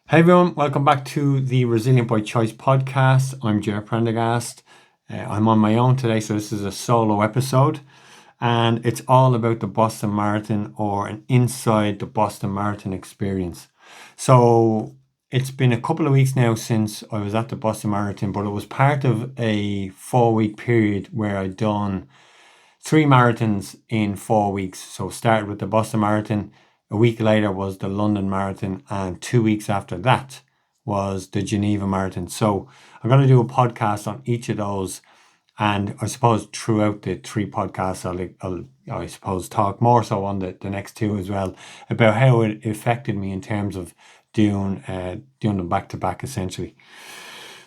Hey everyone, welcome back to the Resilient by Choice podcast. I'm Jer Prendergast. I'm on my own today, so this is a solo episode, and it's all about the Boston Marathon or an inside the Boston Marathon experience. So it's been a couple of weeks now since I was at the Boston Marathon, but it was part of a 4 week period where I'd done three marathons in 4 weeks. So started with the Boston Marathon. A week later was the London Marathon, and 2 weeks after that was the Geneva Marathon. So I'm going to do a podcast on each of those, and I suppose throughout the three podcasts, I suppose talk more so on the next two as well about how it affected me in terms of doing them back to back essentially.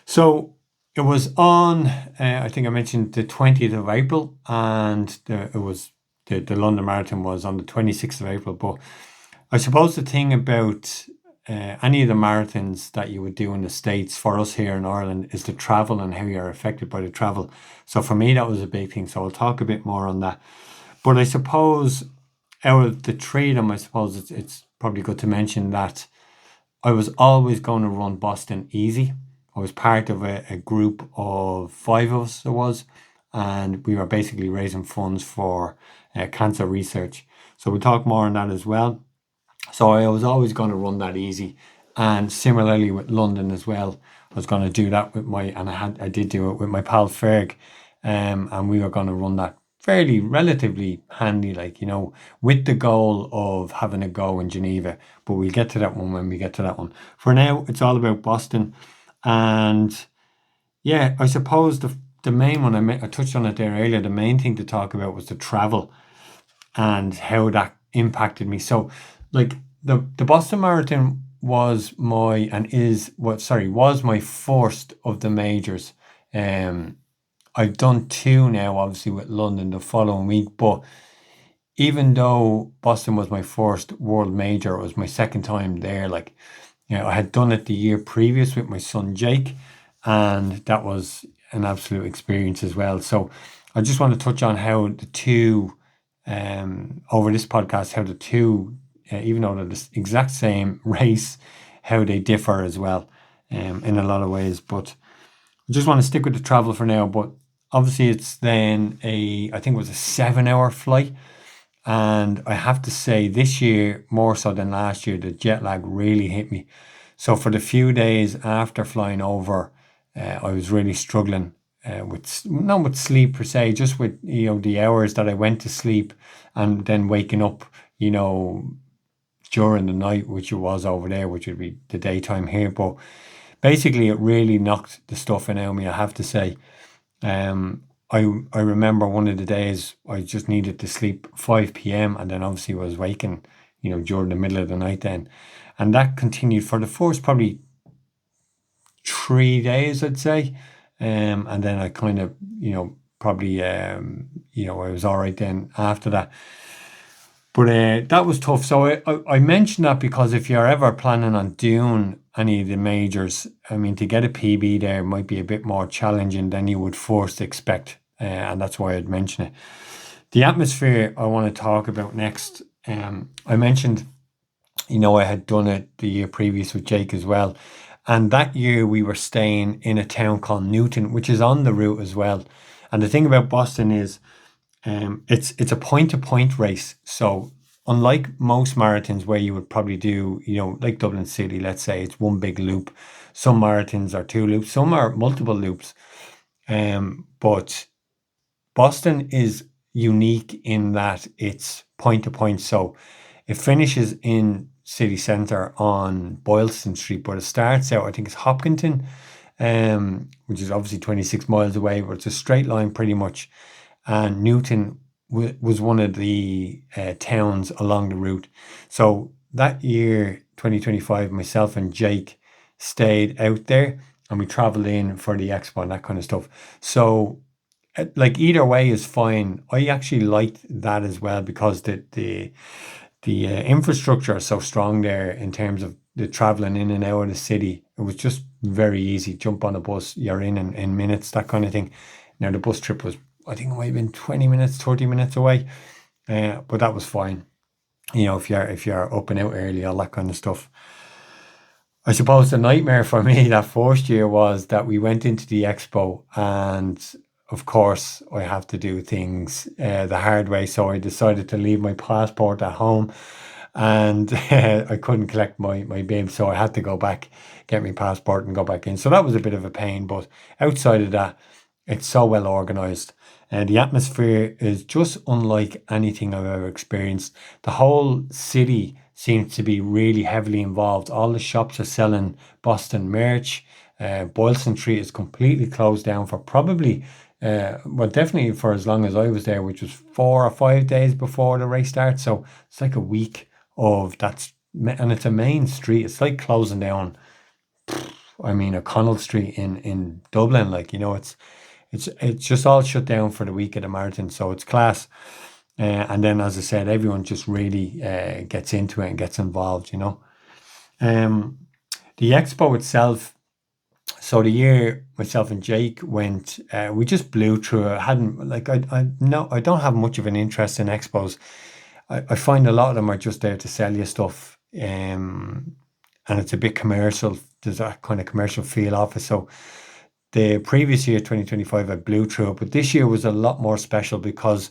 So it was on, I think I mentioned the 20th of April, and the London Marathon was on the 26th of April. But I suppose the thing about any of the marathons that you would do in the States for us here in Ireland is the travel and how you're affected by the travel. So for me, that was a big thing. So I'll talk a bit more on that. But I suppose out of the three of them, I suppose it's probably good to mention that I was always going to run Boston easy. I was part of a group of five of us, there was, and we were basically raising funds for cancer research. So we'll talk more on that as well. So I was always going to run that easy. And similarly with London as well, I was going to do that with I did do it with my pal Ferg, and we were going to run that fairly relatively handy, with the goal of having a go in Geneva. But we'll get to that one when we get to that one. For now, it's all about Boston, and yeah, I suppose the main one I touched on it there earlier. The main thing to talk about was the travel and how that impacted me. So, like the Boston Marathon was my and is what sorry was my first of the majors. Um, I've done two now, obviously with London the following week, but even though Boston was my first world major, it was my second time there. I had done it the year previous with my son Jake, and that was an absolute experience as well. So I just want to touch on how the two, over this podcast, how the two, even though they're the exact same race, how they differ as well, in a lot of ways. But I just want to stick with the travel for now. But obviously, it's then I think it was a 7 hour flight. And I have to say, this year, more so than last year, the jet lag really hit me. So for the few days after flying over, I was really struggling not with sleep per se, just with the hours that I went to sleep and then waking up, during the night, which it was over there, which would be the daytime here. But basically, it really knocked the stuffing out of me, I have to say. I remember one of the days I just needed to sleep 5 p.m. and then obviously was waking, during the middle of the night then. And that continued for the first probably 3 days, I'd say. And then I kind of, probably, I was all right then after that. But that was tough. So I mentioned that because if you're ever planning on doing any of the majors, I mean, to get a PB there might be a bit more challenging than you would first expect. And that's why I'd mention it. The atmosphere I want to talk about next. I mentioned, I had done it the year previous with Jake as well. And that year we were staying in a town called Newton, which is on the route as well. And the thing about Boston is it's a point to point race. So unlike most marathons where you would probably do, like Dublin City, let's say it's one big loop. Some marathons are two loops, some are multiple loops. But Boston is unique in that it's point to point. So it finishes in city centre on Boylston Street, but it starts out, I think it's Hopkinton, which is obviously 26 miles away, but it's a straight line pretty much. And Newton was one of the towns along the route. So that year, 2025, myself and Jake stayed out there and we travelled in for the expo and that kind of stuff. So like either way is fine. I actually liked that as well because the infrastructure is so strong there in terms of the traveling in and out of the city. It was just very easy. Jump on a bus, you're in minutes, that kind of thing. Now the bus trip was, I think it might have been 20 minutes, 30 minutes away, but that was fine. If you're up and out early, all that kind of stuff. I suppose the nightmare for me that first year was that we went into the expo, and of course I have to do things the hard way. So I decided to leave my passport at home, and I couldn't collect my bib, so I had to go back, get my passport, and go back in. So that was a bit of a pain, but outside of that, it's so well organized. And the atmosphere is just unlike anything I've ever experienced. The whole city seems to be really heavily involved. All the shops are selling Boston merch. Boylston Street is completely closed down for probably, well, definitely for as long as I was there, which was 4 or 5 days before the race starts. So it's like a week of that's, and it's a main street. It's like closing down, I mean, O'Connell Street in Dublin. Like, it's just all shut down for the week of the marathon. So it's class. And then, as I said, everyone just really gets into it and gets involved. Um, the expo itself, so the year myself and Jake went, we just blew through it. I hadn't like I no I don't have much of an interest in expos. I find a lot of them are just there to sell you stuff, and it's a bit commercial. There's that kind of commercial feel off it. So the previous year, 2025, I blew through it, but this year was a lot more special because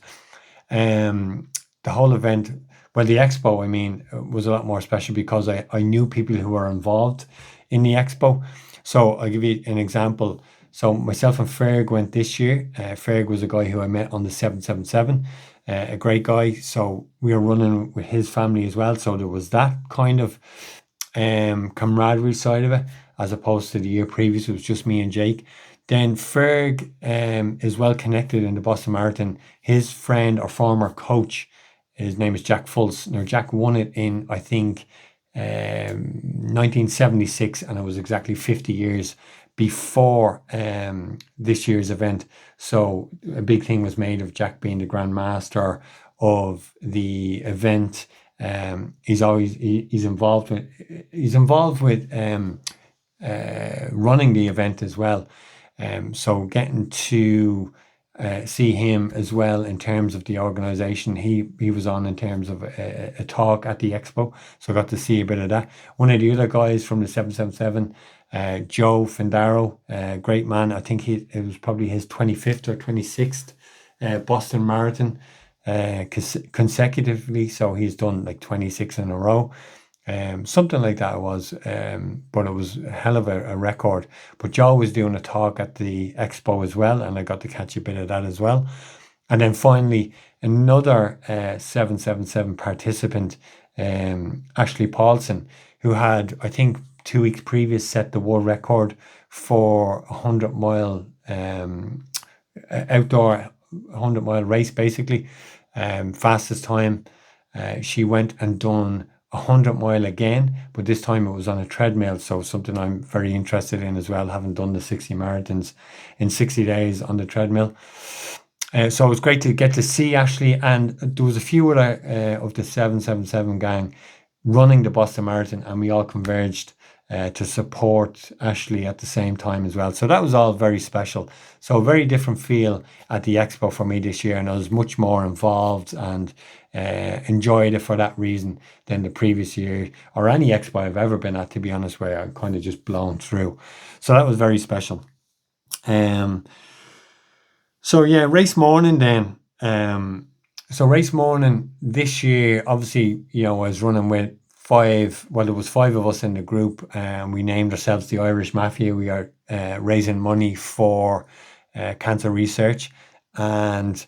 the whole event, well, the expo, I mean, was a lot more special because I knew people who were involved in the expo. So I'll give you an example. So myself and Ferg went this year. Ferg was a guy who I met on the 777, a great guy. So we were running with his family as well. So there was that kind of camaraderie side of it, as opposed to the year previous, it was just me and Jake. Then Ferg is well connected in the Boston Marathon. His friend or former coach, his name is Jack Fultz. Now, Jack won it in, I think, 1976, and it was exactly 50 years before this year's event. So a big thing was made of Jack being the Grand Master of the event. He's involved with running the event as well. So getting to see him as well in terms of the organization. He was on in terms of a talk at the expo, so I got to see a bit of that. One of the other guys from the 777, Joe Fendaro, great man. I think it was probably his 25th or 26th Boston Marathon consecutively. So he's done like 26 in a row. Something like that it was, but it was a hell of a record. But Joe was doing a talk at the expo as well, and I got to catch a bit of that as well. And then finally, another 777 participant, Ashley Paulson, who had, I think, 2 weeks previous set the world record for 100-mile outdoor 100-mile race, basically, fastest time. She went and done 100-mile again, but this time it was on a treadmill. So something I'm very interested in as well, having done the 60 marathons in 60 days on the treadmill. So it was great to get to see Ashley, and there was a few other of the 777 gang running the Boston Marathon, and we all converged to support Ashley at the same time as well. So that was all very special. So a very different feel at the expo for me this year, and I was much more involved and enjoyed it for that reason than the previous year or any expo I've ever been at, to be honest, where I'm kind of just blown through. So that was very special. So yeah, race morning then. So race morning this year, obviously, I was running with there was 5 of us in the group, and we named ourselves the Irish Mafia. We are raising money for cancer research, and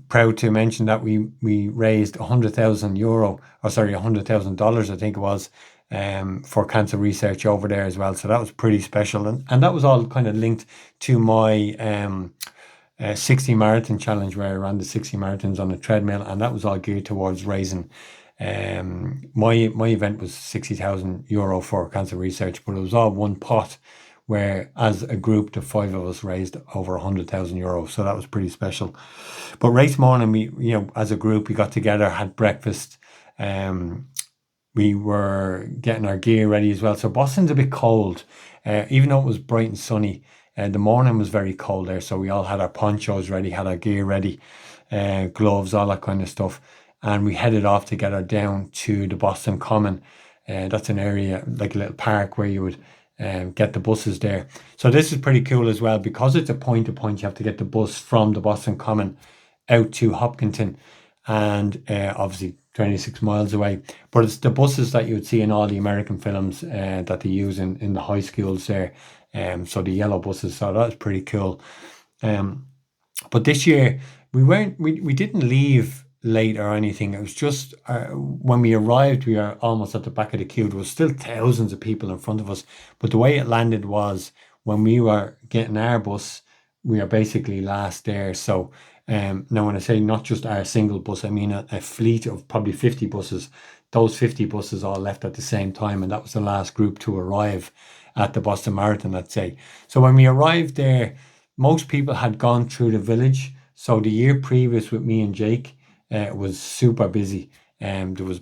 proud to mention that we raised $100,000, I think it was, for cancer research over there as well. So that was pretty special, and that was all kind of linked to my 60 marathon challenge, where I ran the 60 marathons on a treadmill, and that was all geared towards raising. My event was €60,000 for cancer research, but it was all one pot, where as a group the 5 of us raised over €100,000. So that was pretty special. But race morning, we as a group, we got together, had breakfast. We were getting our gear ready as well. So Boston's a bit cold, even though it was bright and sunny. The morning was very cold there, so we all had our ponchos ready, had our gear ready, gloves, all that kind of stuff. And we headed off together down to the Boston Common That's an area like a little park where you would get the buses there. So this is pretty cool as well because it's a point to point. You have to get the bus from the Boston Common out to Hopkinton, and obviously 26 miles away. But it's the buses that you would see in all the American films that they use in the high schools there. So the yellow buses. So that's pretty cool. But this year we didn't leave late or anything. It was just when we arrived, we were almost at the back of the queue. There was still thousands of people in front of us. But the way it landed was when we were getting our bus, we are basically last there. So now when I say not just our single bus, I mean a fleet of probably 50 buses. Those 50 buses all left at the same time, and that was the last group to arrive at the Boston Marathon, let's say. So when we arrived there, most people had gone through the village. So the year previous with me and Jake, it was super busy. There was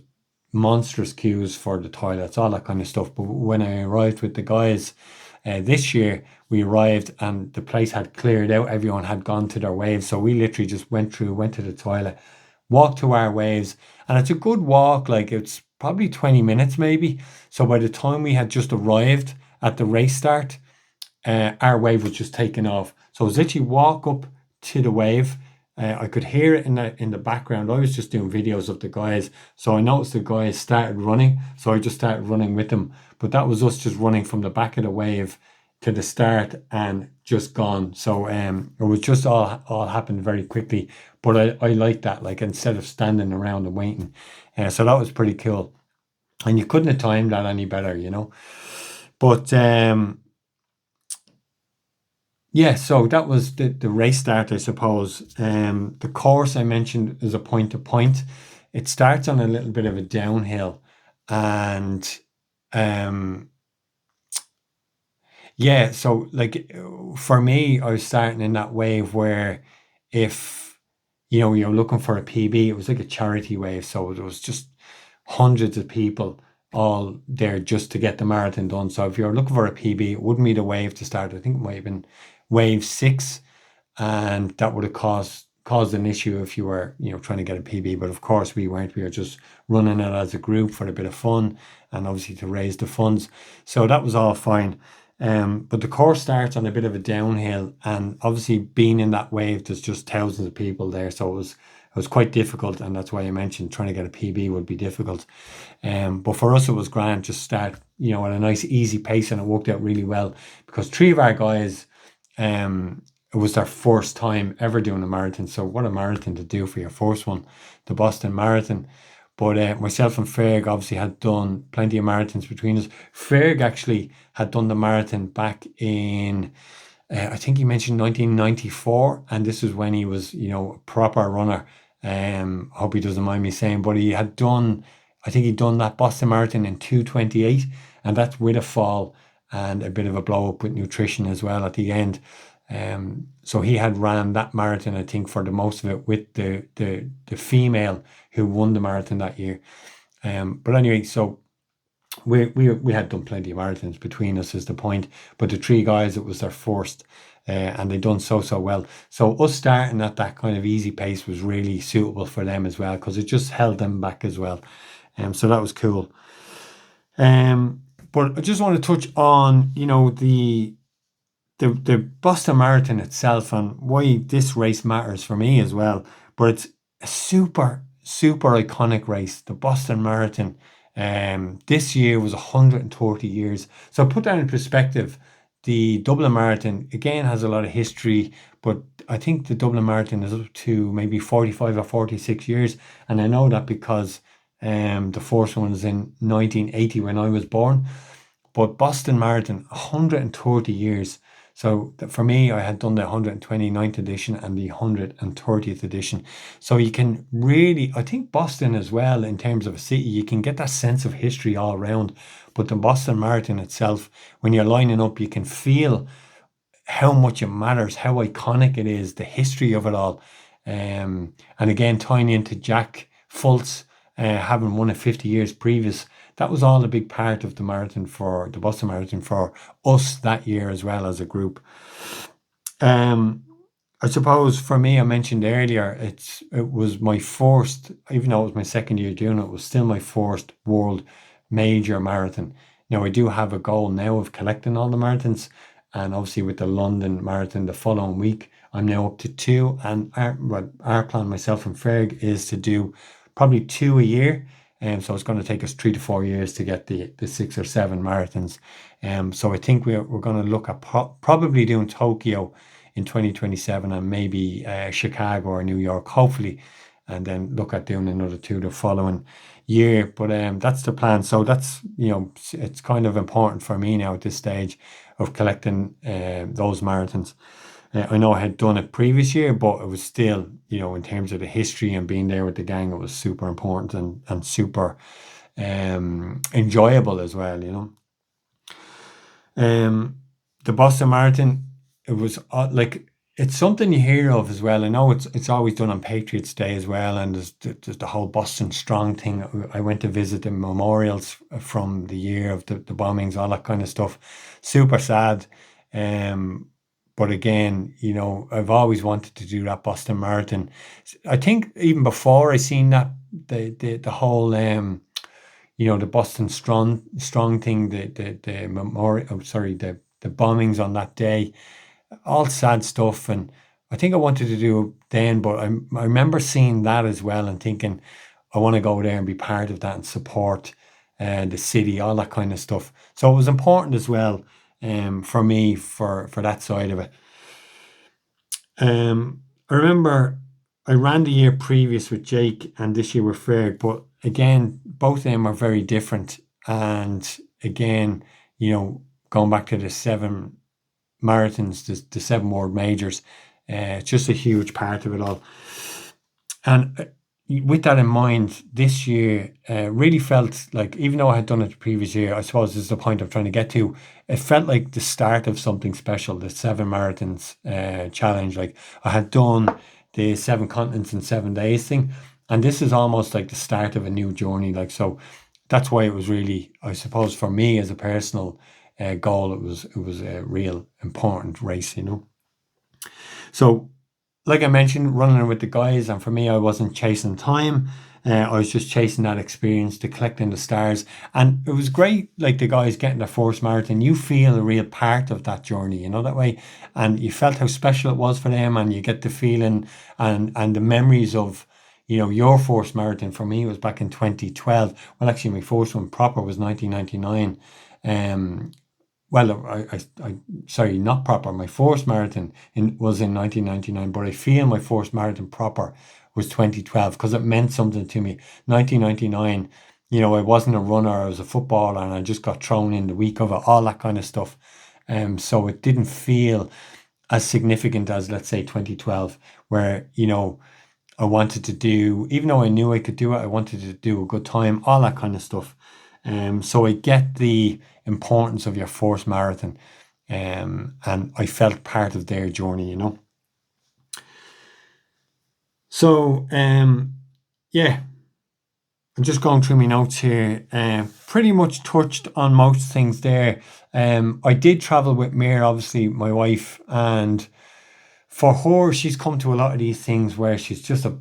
monstrous queues for the toilets, all that kind of stuff. But when I arrived with the guys this year, we arrived and the place had cleared out. Everyone had gone to their waves. So we literally just went to the toilet, walked to our waves. And it's a good walk. Like it's probably 20 minutes maybe. So by the time we had just arrived at the race start, our wave was just taking off. So I was literally walk up to the wave. I could hear it in the background. I was just doing videos of the guys. So I noticed the guys started running. So I just started running with them. But that was us just running from the back of the wave to the start and just gone. So it was just all happened very quickly. But I like that, like instead of standing around and waiting. So that was pretty cool. And you couldn't have timed that any better, you know. But yeah, so that was the race start, I suppose. The course I mentioned is a point to point. It starts on a little bit of a downhill, and yeah, so like for me, I was starting in that wave where if you're looking for a PB, it was like a charity wave, so there was just hundreds of people all there just to get the marathon done. So if you're looking for a PB, it wouldn't be the wave to start. I think it might have been wave 6, and that would have caused an issue if you were trying to get a PB. But of course we weren't. We were just running it as a group for a bit of fun and obviously to raise the funds. So that was all fine. But the course starts on a bit of a downhill, and obviously being in that wave, there's just thousands of people there. So it was quite difficult, and that's why I mentioned trying to get a PB would be difficult. But for us, it was grand. Just start, at a nice easy pace, and it worked out really well because 3 of our guys, it was their first time ever doing a marathon. So what a marathon to do for your first one, the Boston Marathon. But myself and Ferg obviously had done plenty of marathons between us. Ferg actually had done the marathon back in, I think he mentioned 1994. And this is when he was, a proper runner. Hope he doesn't mind me saying, but I think he'd done that Boston Marathon in 2:28. And that's with a fall and a bit of a blow up with nutrition as well at the end. So he had ran that marathon, I think, for the most of it with the female who won the marathon that year. But anyway, so we had done plenty of marathons between us is the point. But the 3 guys, it was their first, and they done so well. So us starting at that kind of easy pace was really suitable for them as well because it just held them back as well. So that was cool. But I just want to touch on, the Boston Marathon itself and why this race matters for me as well. But it's a super, super iconic race, the Boston Marathon. This year was 130 years. So put that in perspective, the Dublin Marathon, again, has a lot of history, but I think the Dublin Marathon is up to maybe 45 or 46 years. And I know that because the first one was in 1980 when I was born. But Boston Marathon, 130 years. So for me, I had done the 129th edition and the 130th edition. So you can really, I think Boston as well, in terms of a city, you can get that sense of history all around. But the Boston Marathon itself, when you're lining up, you can feel how much it matters, how iconic it is, the history of it all. And again, tying into Jack Fultz, having won it 50 years previous, that was all a big part of the Boston Marathon for us that year as well as a group. I suppose for me, I mentioned earlier, it was my first, even though it was my second year doing it, was still my first world major marathon. Now, I do have a goal now of collecting all the marathons, and obviously with the London Marathon the following week, I'm now up to two. And our plan, myself and Ferg, is to do probably two a year. So it's going to take us 3 to 4 years to get the 6 or 7 marathons. So I think we're going to look at probably doing Tokyo in 2027 and maybe Chicago or New York, hopefully, and then look at doing another two the following year. But that's the plan. So that's, it's kind of important for me now at this stage of collecting those marathons. I know I had done it previous year, but it was still, in terms of the history and being there with the gang, it was super important and super enjoyable as well. The Boston Marathon, it was like, it's something you hear of as well. I know it's always done on Patriots Day as well, and there's the whole Boston Strong thing. I went to visit the memorials from the year of the bombings, all that kind of stuff. Super sad. But again, I've always wanted to do that Boston Marathon. I think even before I seen that, the whole the Boston Strong thing, the memorial, the bombings on that day, all sad stuff. And I think I wanted to do it then, but I remember seeing that as well and thinking, I want to go there and be part of that and support the city, all that kind of stuff. So it was important as well for me for that side of it. I remember I ran the year previous with Jake and this year with Ferg, but again, both of them are very different. And again, going back to the 7 marathons, the 7 world majors, it's just a huge part of it all. And with that in mind, this year really felt like, even though I had done it the previous year, I suppose this is the point I'm trying to get to, it felt like the start of something special, the 7 marathons challenge. Like, I had done the 7 continents in 7 days thing, and this is almost like the start of a new journey. Like, so that's why it was really, I suppose, for me as a personal goal, it was a real important race. So, like I mentioned, running with the guys, and for me, I wasn't chasing time. I was just chasing that experience, to collecting the stars. And it was great, like the guys getting their first marathon. You feel a real part of that journey, that way. And you felt how special it was for them, and you get the feeling and the memories of, your first marathon. For me, it was back in 2012. Well, actually, my first one proper was 1999. Well, sorry, not proper. My first marathon was in 1999, but I feel my first marathon proper was 2012 because it meant something to me. 1999, I wasn't a runner, I was a footballer, and I just got thrown in the week of it, all that kind of stuff. So it didn't feel as significant as, let's say, 2012, where, I wanted to do, even though I knew I could do it, I wanted to do a good time, all that kind of stuff. So I get the importance of your first marathon, and I felt part of their journey. So yeah, I'm just going through my notes here. Pretty much touched on most things there. I did travel with Mir, obviously my wife, and for her, she's come to a lot of these things where she's just not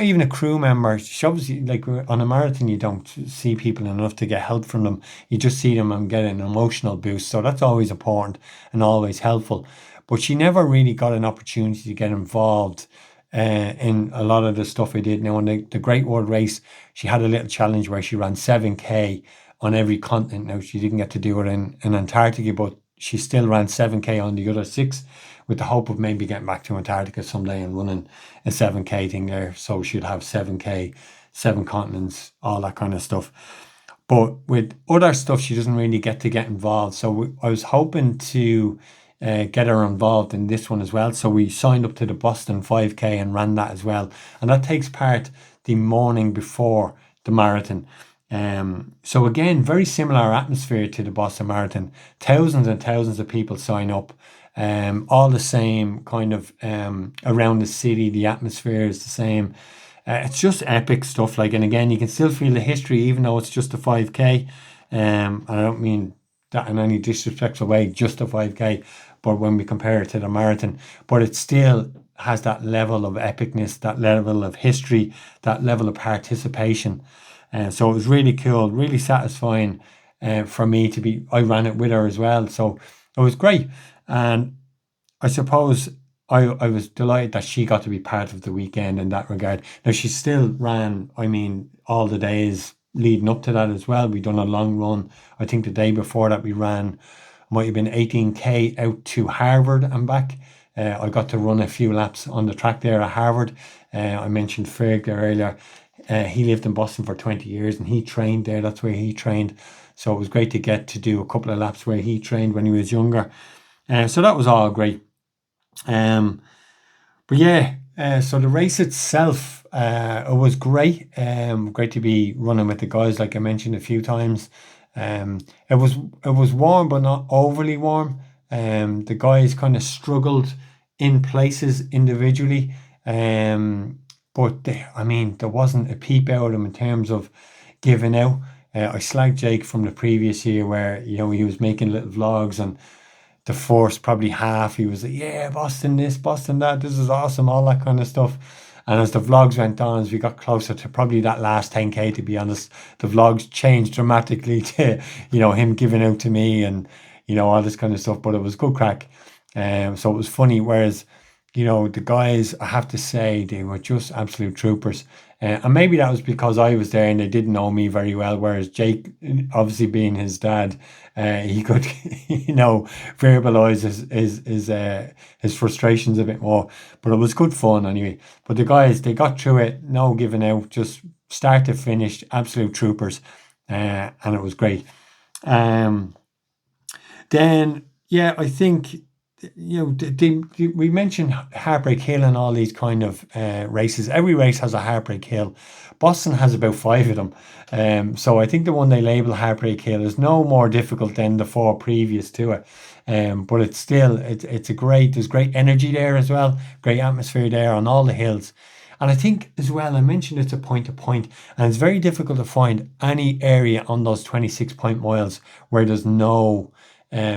even a crew member. She obviously, like on a marathon, you don't see people enough to get help from them. You just see them and get an emotional boost. So that's always important and always helpful. But she never really got an opportunity to get involved in a lot of the stuff I did. Now, on the Great World Race, she had a little challenge where she ran 7K on every continent. Now, she didn't get to do it in Antarctica, but she still ran 7K on the other 6, with the hope of maybe getting back to Antarctica someday and running a 7K thing there. So she'd have 7K, 7 continents, all that kind of stuff. But with other stuff, she doesn't really get involved. So I was hoping to get her involved in this one as well. So we signed up to the Boston 5K and ran that as well. And that takes part the morning before the marathon. So again, very similar atmosphere to the Boston Marathon. Thousands and thousands of people sign up. All the same kind of around the city. The atmosphere is the same. It's just epic stuff. Like, and again, you can still feel the history, even though it's just a 5K. And I don't mean that in any disrespectful way, just a 5K. But when we compare it to the marathon, but it still has that level of epicness, that level of history, that level of participation. So it was really cool, really satisfying for me to be. I ran it with her as well, so it was great. And I suppose I was delighted that she got to be part of the weekend in that regard. Now she still ran, I mean, all the days leading up to that as well. We done a long run. I think the day before that we ran might have been 18K out to Harvard and back. I got to run a few laps on the track there at Harvard. I mentioned Ferg there earlier. He lived in Boston for 20 years and he trained there. That's where he trained. So it was great to get to do a couple of laps where he trained when he was younger. So that was all great. But yeah, so the race itself, it was great. Great to be running with the guys, like I mentioned a few times. It was warm, but not overly warm. The guys kind of struggled in places individually. But I mean, there wasn't a peep out of them in terms of giving out. I slagged Jake from the previous year where, he was making little vlogs, and the first probably half he was like, yeah, Boston this, Boston that, this is awesome, all that kind of stuff. And as the vlogs went on, as we got closer to probably that last 10K, to be honest, the vlogs changed dramatically to, him giving out to me and, all this kind of stuff. But it was good crack. So it was funny. Whereas, the guys, I have to say, they were just absolute troopers. And maybe that was because I was there and they didn't know me very well. Whereas Jake, obviously being his dad, he could, verbalize his frustrations a bit more. But it was good fun anyway. But the guys, they got through it, no giving out, just start to finish, absolute troopers, and it was great. Then, yeah, I think, we mentioned Heartbreak Hill and all these kind of races. Every race has a Heartbreak Hill. Boston has about 5 of them. So I think the one they label Heartbreak Hill is no more difficult than the 4 previous to it. But it's still, there's great energy there as well. Great atmosphere there on all the hills. And I think as well, I mentioned it's a point to point, and it's very difficult to find any area on those 26 miles where there's no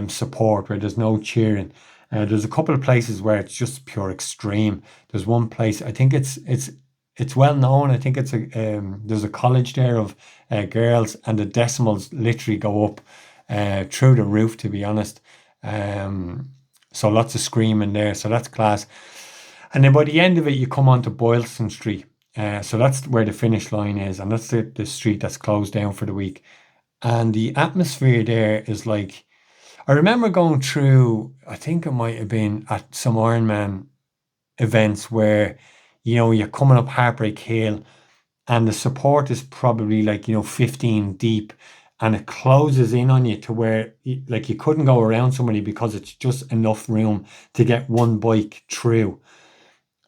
support, where there's no cheering. There's a couple of places where it's just pure extreme. There's one place, I think it's well known. I think there's a college there of girls, and the decimals literally go up through the roof, to be honest. So lots of screaming there. So that's class. And then by the end of it, you come on to Boylston Street. So that's where the finish line is, and that's the street that's closed down for the week. And the atmosphere there is like, I remember going through, I think it might have been at some Ironman events where, you're coming up Heartbreak Hill and the support is probably like, 15 deep, and it closes in on you to where you couldn't go around somebody because it's just enough room to get one bike through.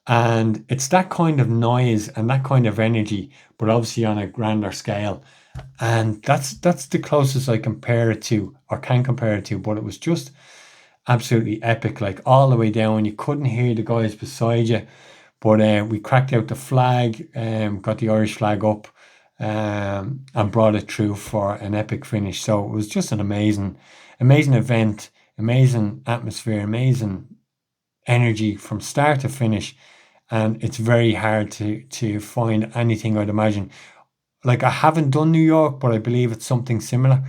And it's that kind of noise and that kind of energy, but obviously on a grander scale. And that's the closest I compare it to, or can compare it to. But it was just absolutely epic, like all the way down. You couldn't hear the guys beside you. But we cracked out the flag, got the Irish flag up, and brought it through for an epic finish. So it was just an amazing event, amazing atmosphere, amazing energy from start to finish. And it's very hard to find anything, I'd imagine. Like, I haven't done New York, but I believe it's something similar.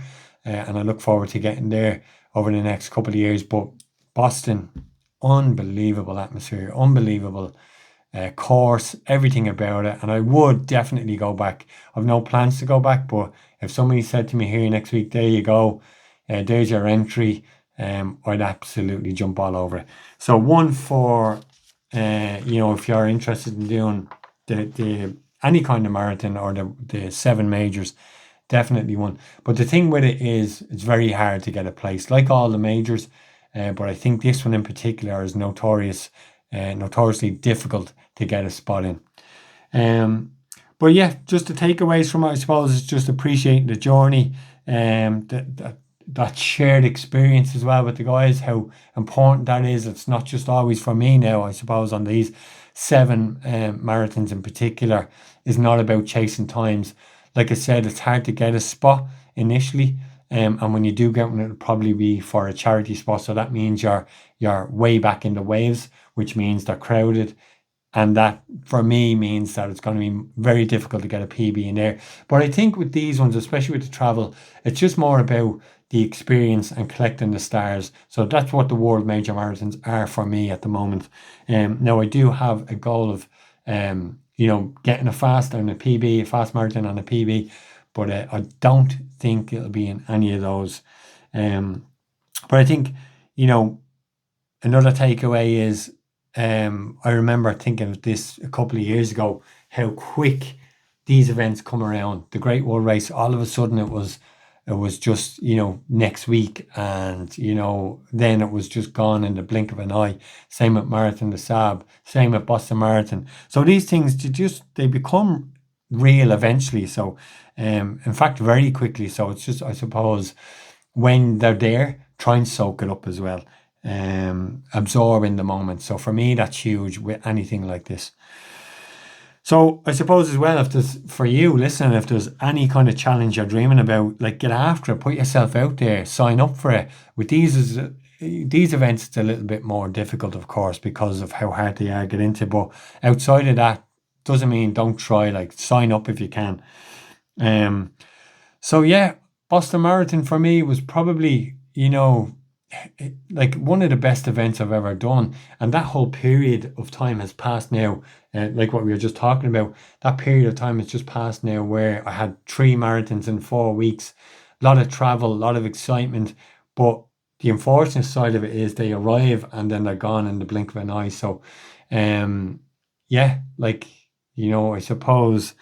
And I look forward to getting there over the next couple of years. But Boston, unbelievable atmosphere, unbelievable course, everything about it. And I would definitely go back. I've no plans to go back, but if somebody said to me here next week, there you go, there's your entry, I'd absolutely jump all over it. So one for, if you're interested in doing the any kind of marathon or the 7 majors, definitely one. But the thing with it is, it's very hard to get a place, like all the majors. But I think this one in particular is notoriously difficult to get a spot in. But yeah, just the takeaways from it, I suppose, is just appreciating the journey, that shared experience as well with the guys, how important that is. It's not just always for me now, I suppose, on these 7 marathons in particular, is not about chasing times. Like I said, it's hard to get a spot initially. And when you do get one, it'll probably be for a charity spot. So that means you're way back in the waves, which means they're crowded. And that for me means that it's going to be very difficult to get a PB in there. But I think with these ones, especially with the travel, it's just more about the experience and collecting the stars. So that's what the World Major Marathons are for me at the moment. Now I do have a goal of, getting a fast and a PB, a fast marathon and a PB, but I don't think it'll be in any of those. But I think, another takeaway is, I remember thinking of this a couple of years ago, how quick these events come around. The Great Wall Race, all of a sudden it was just, next week, and, then it was just gone in the blink of an eye. Same with Marathon des Sables, same with Boston Marathon. So these things, they become real eventually. So, in fact, very quickly. So it's just, I suppose, when they're there, try and soak it up as well. Absorb in the moment. So for me, that's huge with anything like this. So I suppose as well, if there's, for you listening, if there's any kind of challenge you're dreaming about, like, get after it, put yourself out there, sign up for it. With these events, it's a little bit more difficult, of course, because of how hard they are to get into. But outside of that, doesn't mean don't try. Like, sign up if you can. So yeah, Boston Marathon for me was probably, like one of the best events I've ever done. And that whole period of time has passed now. Like what we were just talking about, that period of time has just passed now, where I had 3 marathons in 4 weeks, a lot of travel, a lot of excitement. But the unfortunate side of it is they arrive and then they're gone in the blink of an eye. So, I suppose,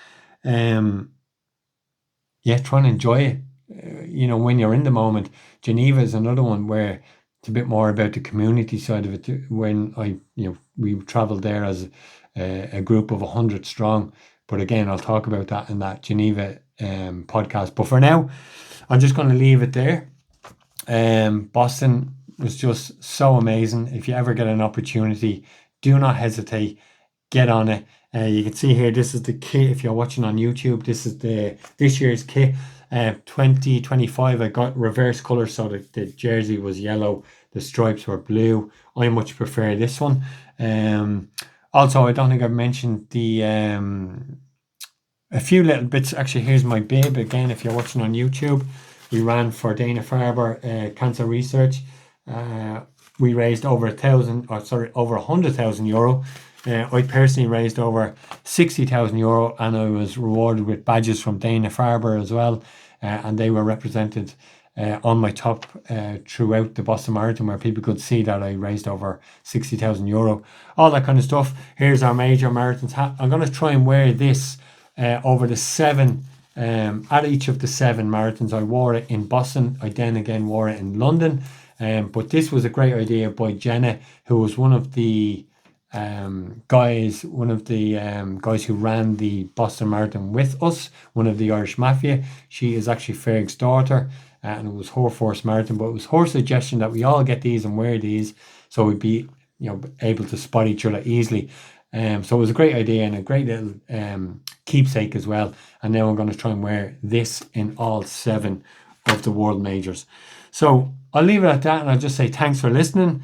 try and enjoy it. When you're in the moment. Geneva is another one where it's a bit more about the community side of it. When we traveled there as a group of 100 strong. But again, I'll talk about that in that Geneva podcast. But for now, I'm just going to leave it there. Boston was just so amazing. If you ever get an opportunity, do not hesitate. Get on it. You can see here, this is the kit. If you're watching on YouTube, this is this year's kit. 2025, I got reverse colour, so the jersey was yellow, the stripes were blue. I much prefer this one. Also, I don't think I've mentioned the a few little bits. Actually, here's my bib again. If you're watching on YouTube, we ran for Dana-Farber Cancer Research. We raised over €100,000. I personally raised over €60,000, and I was rewarded with badges from Dana-Farber as well. And they were represented on my top throughout the Boston Marathon, where people could see that I raised over €60,000. All that kind of stuff. Here's our major marathons hat. I'm going to try and wear this over the 7, at each of the 7 marathons. I wore it in Boston. I then again wore it in London. But this was a great idea by Jenna, who was one of the guys who ran the Boston Marathon with us, one of the Irish Mafia. She is actually Ferg's daughter, and it was her first marathon, but it was her suggestion that we all get these and wear these, so we'd be able to spot each other easily. So it was a great idea and a great little keepsake as well. And now I'm going to try and wear this in all 7 of the world majors. So I'll leave it at that, and I'll just say thanks for listening.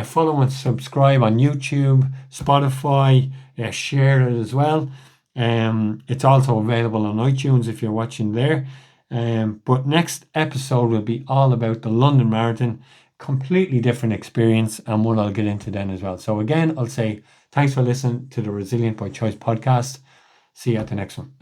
Follow and subscribe on YouTube, Spotify, share it as well. It's also available on iTunes if you're watching there. But next episode will be all about the London Marathon, completely different experience, and one I'll get into then as well. So again, I'll say thanks for listening to the Resilient by Choice podcast. See you at the next one.